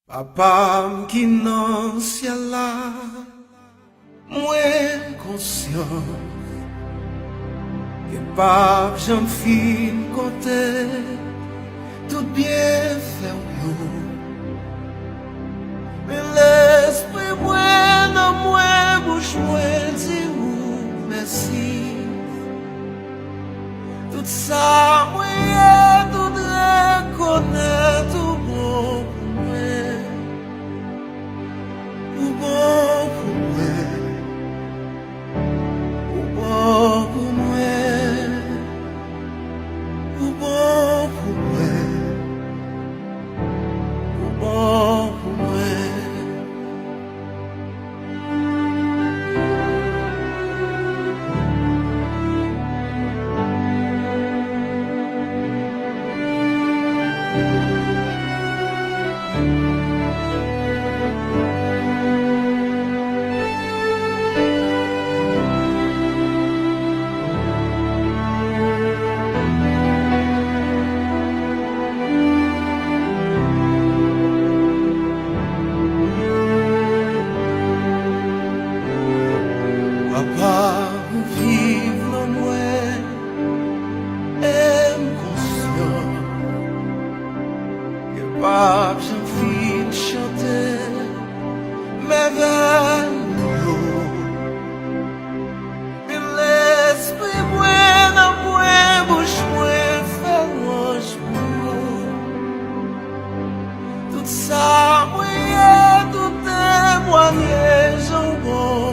Papa qui nan ciel là, moins conscient que papa j'en fin côté tout bien fait nous. Mais l'esprit moi dans moi bouche moi dit ou merci. Tout ça moi tout reconnaître tout bon. Papa, vive en moi, aime conscient que papa j'en fin chanter, mais vers nous, mais l'esprit moi dans moi, bouche moi, fait louange pour tout ça, moi, tout témoignage en bon.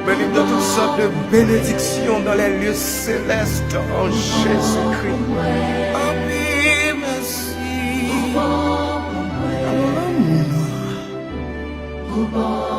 Béni de toutes sortes de bénédictions dans les lieux célestes en Jésus-Christ. Papi, merci. Amen.